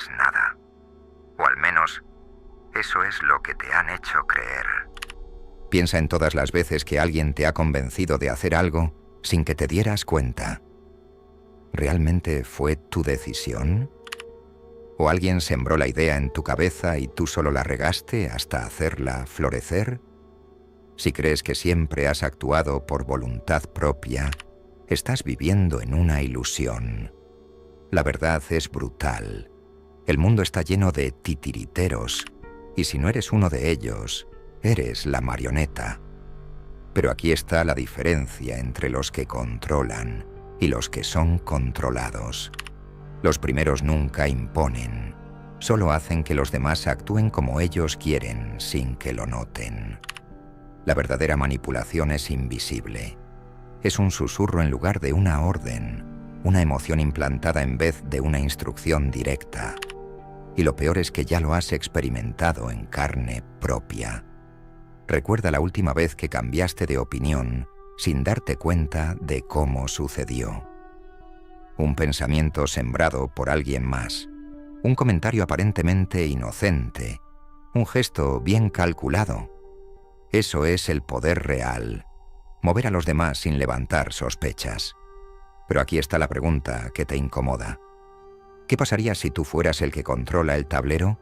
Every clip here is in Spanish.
controlas nada. O al menos, eso es lo que te han hecho creer. Piensa en todas las veces que alguien te ha convencido de hacer algo sin que te dieras cuenta. ¿Realmente fue tu decisión? ¿O alguien sembró la idea en tu cabeza y tú solo la regaste hasta hacerla florecer? Si crees que siempre has actuado por voluntad propia, estás viviendo en una ilusión. La verdad es brutal. El mundo está lleno de titiriteros, y si no eres uno de ellos, eres la marioneta. Pero aquí está la diferencia entre los que controlan y los que son controlados. Los primeros nunca imponen, solo hacen que los demás actúen como ellos quieren sin que lo noten. La verdadera manipulación es invisible. Es un susurro en lugar de una orden, una emoción implantada en vez de una instrucción directa. Y lo peor es que ya lo has experimentado en carne propia. Recuerda la última vez que cambiaste de opinión sin darte cuenta de cómo sucedió. Un pensamiento sembrado por alguien más, un comentario aparentemente inocente, un gesto bien calculado. Eso es el poder real, mover a los demás sin levantar sospechas. Pero aquí está la pregunta que te incomoda. ¿Qué pasaría si tú fueras el que controla el tablero?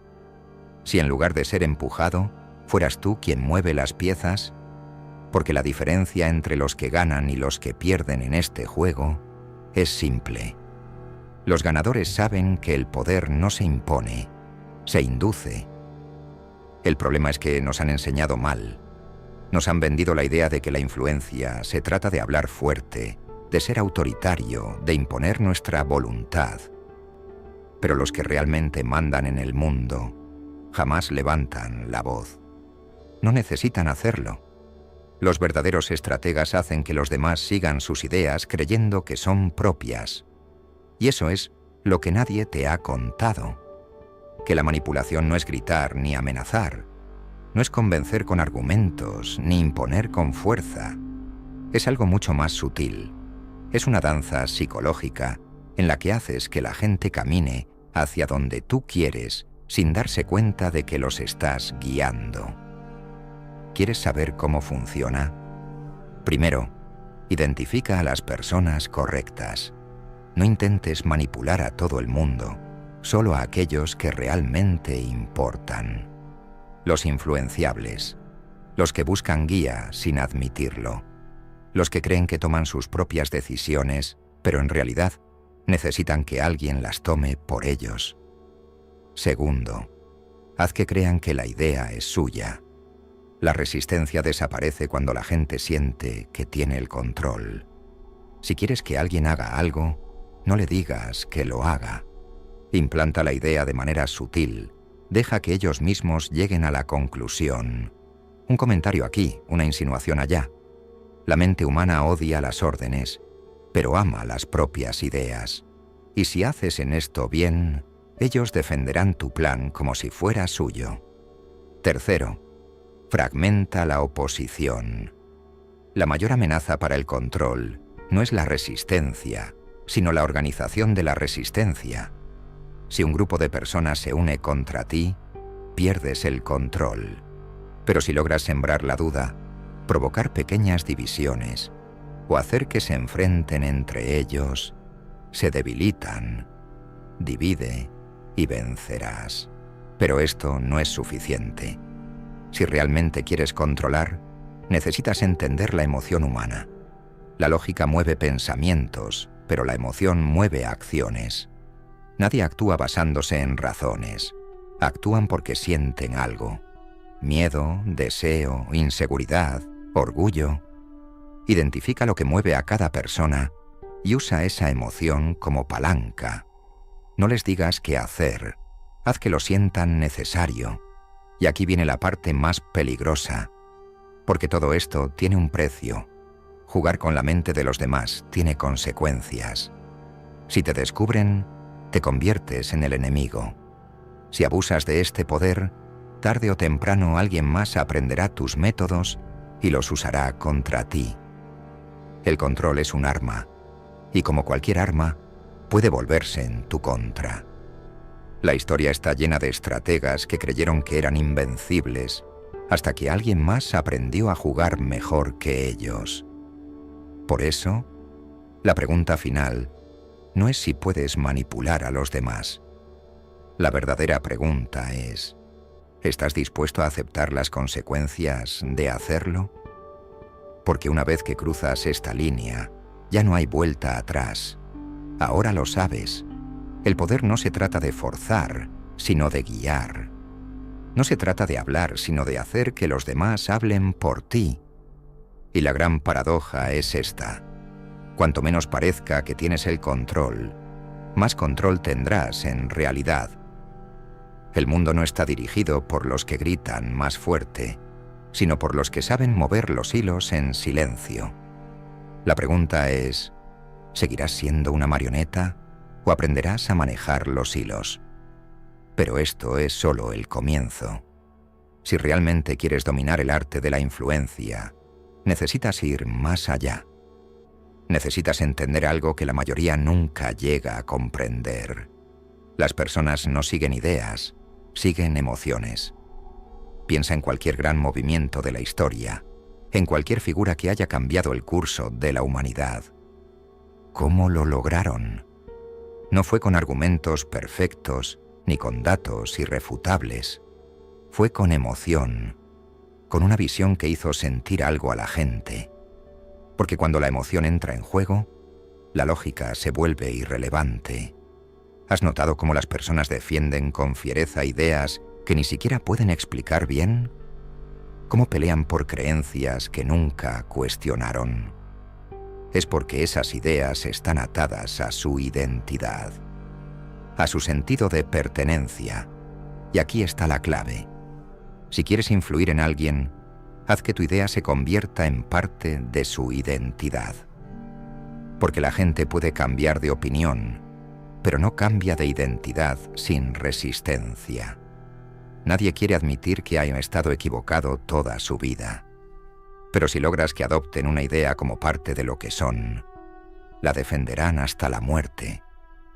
Si en lugar de ser empujado, fueras tú quien mueve las piezas, porque la diferencia entre los que ganan y los que pierden en este juego es simple. Los ganadores saben que el poder no se impone, se induce. El problema es que nos han enseñado mal. Nos han vendido la idea de que la influencia se trata de hablar fuerte, de ser autoritario, de imponer nuestra voluntad. Pero los que realmente mandan en el mundo jamás levantan la voz. No necesitan hacerlo. Los verdaderos estrategas hacen que los demás sigan sus ideas creyendo que son propias. Y eso es lo que nadie te ha contado. Que la manipulación no es gritar ni amenazar. No es convencer con argumentos ni imponer con fuerza. Es algo mucho más sutil. Es una danza psicológica en la que haces que la gente camine hacia donde tú quieres sin darse cuenta de que los estás guiando. ¿Quieres saber cómo funciona? Primero, identifica a las personas correctas. No intentes manipular a todo el mundo, solo a aquellos que realmente importan. Los influenciables, los que buscan guía sin admitirlo, los que creen que toman sus propias decisiones, pero en realidad necesitan que alguien las tome por ellos. Segundo, haz que crean que la idea es suya. La resistencia desaparece cuando la gente siente que tiene el control. Si quieres que alguien haga algo, no le digas que lo haga. Implanta la idea de manera sutil. Deja que ellos mismos lleguen a la conclusión. Un comentario aquí, una insinuación allá. La mente humana odia las órdenes, pero ama las propias ideas. Y si haces en esto bien, ellos defenderán tu plan como si fuera suyo. Tercero, fragmenta la oposición. La mayor amenaza para el control no es la resistencia, sino la organización de la resistencia. Si un grupo de personas se une contra ti, pierdes el control. Pero si logras sembrar la duda, provocar pequeñas divisiones o hacer que se enfrenten entre ellos, se debilitan. Divide y vencerás. Pero esto no es suficiente. Si realmente quieres controlar, necesitas entender la emoción humana. La lógica mueve pensamientos, pero la emoción mueve acciones. Nadie actúa basándose en razones. Actúan porque sienten algo. Miedo, deseo, inseguridad, orgullo. Identifica lo que mueve a cada persona y usa esa emoción como palanca. No les digas qué hacer. Haz que lo sientan necesario. Y aquí viene la parte más peligrosa, porque todo esto tiene un precio. Jugar con la mente de los demás tiene consecuencias. Si te descubren, te conviertes en el enemigo. Si abusas de este poder, tarde o temprano alguien más aprenderá tus métodos y los usará contra ti. El control es un arma, y como cualquier arma, puede volverse en tu contra. La historia está llena de estrategas que creyeron que eran invencibles, hasta que alguien más aprendió a jugar mejor que ellos. Por eso, la pregunta final no es si puedes manipular a los demás. La verdadera pregunta es, ¿estás dispuesto a aceptar las consecuencias de hacerlo? Porque una vez que cruzas esta línea, ya no hay vuelta atrás. Ahora lo sabes. El poder no se trata de forzar, sino de guiar. No se trata de hablar, sino de hacer que los demás hablen por ti. Y la gran paradoja es esta. Cuanto menos parezca que tienes el control, más control tendrás en realidad. El mundo no está dirigido por los que gritan más fuerte, sino por los que saben mover los hilos en silencio. La pregunta es, ¿seguirás siendo una marioneta o aprenderás a manejar los hilos? Pero esto es solo el comienzo. Si realmente quieres dominar el arte de la influencia, necesitas ir más allá. Necesitas entender algo que la mayoría nunca llega a comprender. Las personas no siguen ideas, siguen emociones. Piensa en cualquier gran movimiento de la historia, en cualquier figura que haya cambiado el curso de la humanidad. ¿Cómo lo lograron? No fue con argumentos perfectos, ni con datos irrefutables. Fue con emoción, con una visión que hizo sentir algo a la gente. Porque cuando la emoción entra en juego, la lógica se vuelve irrelevante. ¿Has notado cómo las personas defienden con fiereza ideas que ni siquiera pueden explicar bien? ¿Cómo pelean por creencias que nunca cuestionaron? Es porque esas ideas están atadas a su identidad, a su sentido de pertenencia. Y aquí está la clave. Si quieres influir en alguien, haz que tu idea se convierta en parte de su identidad. Porque la gente puede cambiar de opinión, pero no cambia de identidad sin resistencia. Nadie quiere admitir que haya estado equivocado toda su vida. Pero si logras que adopten una idea como parte de lo que son, la defenderán hasta la muerte,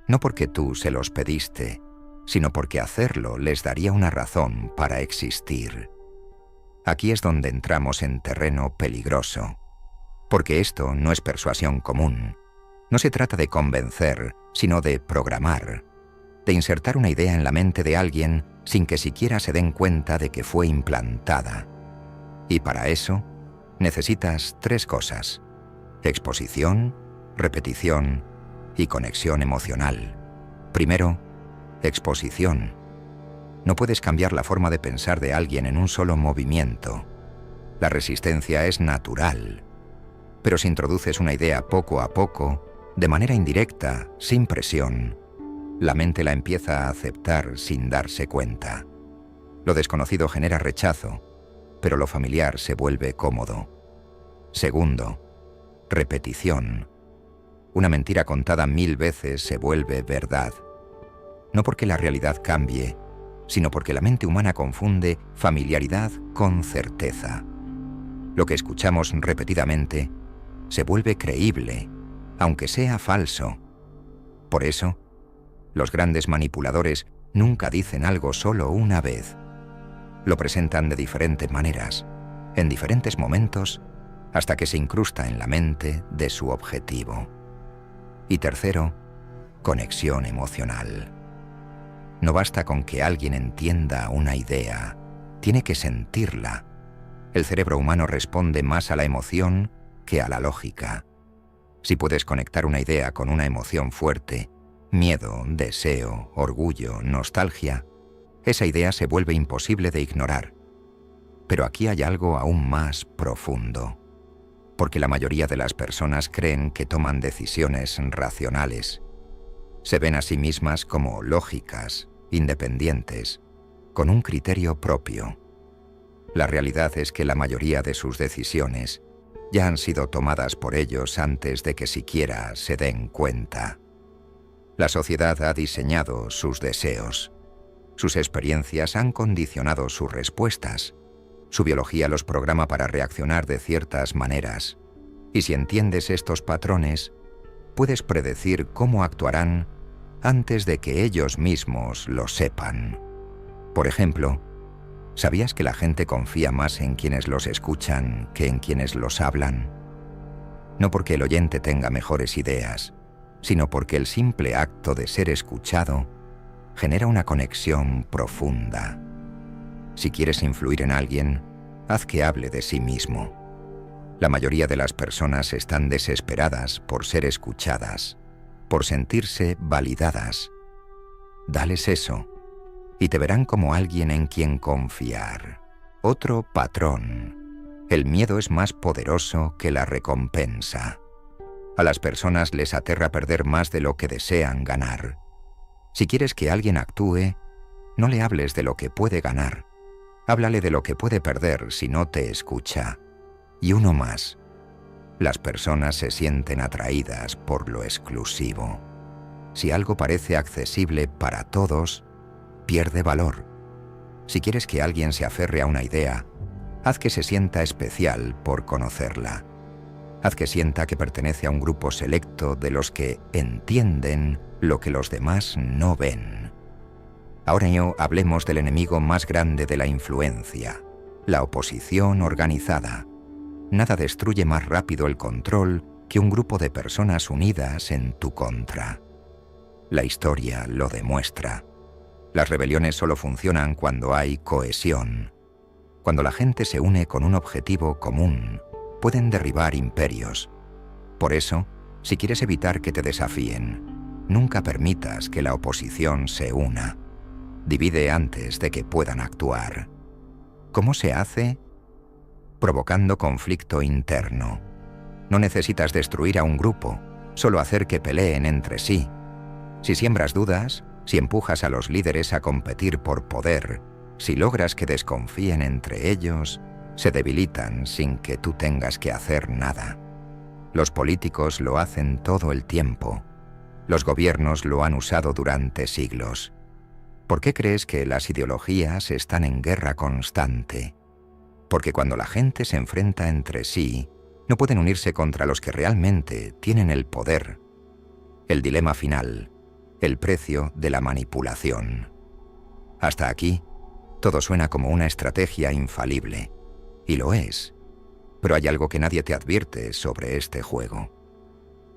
no porque tú se los pediste, sino porque hacerlo les daría una razón para existir. Aquí es donde entramos en terreno peligroso, porque esto no es persuasión común. No se trata de convencer, sino de programar, de insertar una idea en la mente de alguien sin que siquiera se den cuenta de que fue implantada. Y para eso, necesitas 3 cosas: exposición, repetición y conexión emocional. Primero, exposición. No puedes cambiar la forma de pensar de alguien en un solo movimiento. La resistencia es natural. Pero si introduces una idea poco a poco, de manera indirecta, sin presión, la mente la empieza a aceptar sin darse cuenta. Lo desconocido genera rechazo, pero lo familiar se vuelve cómodo. Segundo, repetición. Una mentira contada 1000 veces se vuelve verdad. No porque la realidad cambie, sino porque la mente humana confunde familiaridad con certeza. Lo que escuchamos repetidamente se vuelve creíble, aunque sea falso. Por eso, los grandes manipuladores nunca dicen algo solo una vez. Lo presentan de diferentes maneras, en diferentes momentos, hasta que se incrusta en la mente de su objetivo. Y tercero, conexión emocional. No basta con que alguien entienda una idea, tiene que sentirla. El cerebro humano responde más a la emoción que a la lógica. Si puedes conectar una idea con una emoción fuerte, miedo, deseo, orgullo, nostalgia, esa idea se vuelve imposible de ignorar. Pero aquí hay algo aún más profundo, porque la mayoría de las personas creen que toman decisiones racionales. Se ven a sí mismas como lógicas, independientes, con un criterio propio. La realidad es que la mayoría de sus decisiones ya han sido tomadas por ellos antes de que siquiera se den cuenta. La sociedad ha diseñado sus deseos. Sus experiencias han condicionado sus respuestas. Su biología los programa para reaccionar de ciertas maneras. Y si entiendes estos patrones, puedes predecir cómo actuarán antes de que ellos mismos lo sepan. Por ejemplo, ¿sabías que la gente confía más en quienes los escuchan que en quienes los hablan? No porque el oyente tenga mejores ideas, sino porque el simple acto de ser escuchado genera una conexión profunda. Si quieres influir en alguien, haz que hable de sí mismo. La mayoría de las personas están desesperadas por ser escuchadas, por sentirse validadas. Dales eso, y te verán como alguien en quien confiar. Otro patrón. El miedo es más poderoso que la recompensa. A las personas les aterra perder más de lo que desean ganar. Si quieres que alguien actúe, no le hables de lo que puede ganar. Háblale de lo que puede perder si no te escucha. Y uno más. Las personas se sienten atraídas por lo exclusivo. Si algo parece accesible para todos, pierde valor. Si quieres que alguien se aferre a una idea, haz que se sienta especial por conocerla. Haz que sienta que pertenece a un grupo selecto de los que entienden lo que los demás no ven. Ahora hablemos del enemigo más grande de la influencia, la oposición organizada. Nada destruye más rápido el control que un grupo de personas unidas en tu contra. La historia lo demuestra. Las rebeliones solo funcionan cuando hay cohesión. Cuando la gente se une con un objetivo común, pueden derribar imperios. Por eso, si quieres evitar que te desafíen, nunca permitas que la oposición se una. Divide antes de que puedan actuar. ¿Cómo se hace? Provocando conflicto interno. No necesitas destruir a un grupo, solo hacer que peleen entre sí. Si siembras dudas, si empujas a los líderes a competir por poder, si logras que desconfíen entre ellos, se debilitan sin que tú tengas que hacer nada. Los políticos lo hacen todo el tiempo. Los gobiernos lo han usado durante siglos. ¿Por qué crees que las ideologías están en guerra constante? Porque cuando la gente se enfrenta entre sí, no pueden unirse contra los que realmente tienen el poder. El dilema final, el precio de la manipulación. Hasta aquí, todo suena como una estrategia infalible, y lo es. Pero hay algo que nadie te advierte sobre este juego.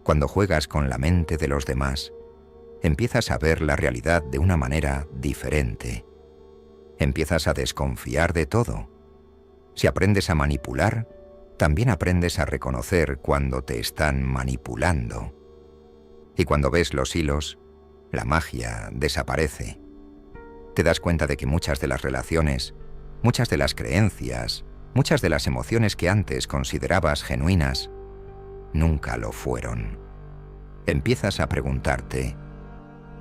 Cuando juegas con la mente de los demás, empiezas a ver la realidad de una manera diferente. Empiezas a desconfiar de todo. Si aprendes a manipular, también aprendes a reconocer cuando te están manipulando. Y cuando ves los hilos, la magia desaparece. Te das cuenta de que muchas de las relaciones, muchas de las creencias, muchas de las emociones que antes considerabas genuinas, nunca lo fueron. Empiezas a preguntarte,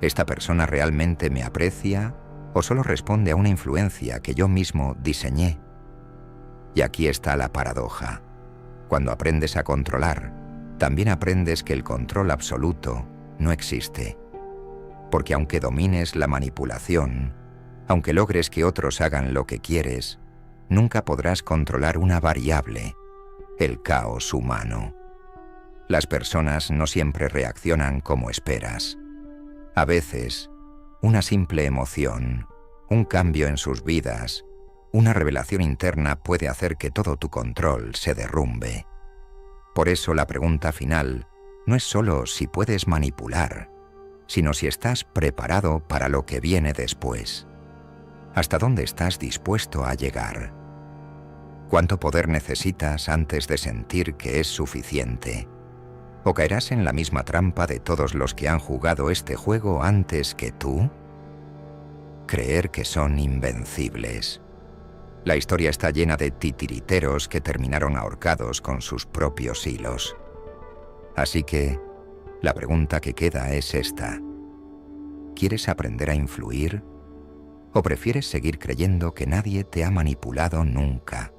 ¿esta persona realmente me aprecia o solo responde a una influencia que yo mismo diseñé? Y aquí está la paradoja. Cuando aprendes a controlar, también aprendes que el control absoluto no existe. Porque aunque domines la manipulación, aunque logres que otros hagan lo que quieres, nunca podrás controlar una variable, el caos humano. Las personas no siempre reaccionan como esperas. A veces, una simple emoción, un cambio en sus vidas, una revelación interna puede hacer que todo tu control se derrumbe. Por eso la pregunta final no es solo si puedes manipular, sino si estás preparado para lo que viene después. ¿Hasta dónde estás dispuesto a llegar? ¿Cuánto poder necesitas antes de sentir que es suficiente? ¿O caerás en la misma trampa de todos los que han jugado este juego antes que tú? Creer que son invencibles. La historia está llena de titiriteros que terminaron ahorcados con sus propios hilos. Así que, la pregunta que queda es esta. ¿Quieres aprender a influir? ¿O prefieres seguir creyendo que nadie te ha manipulado nunca?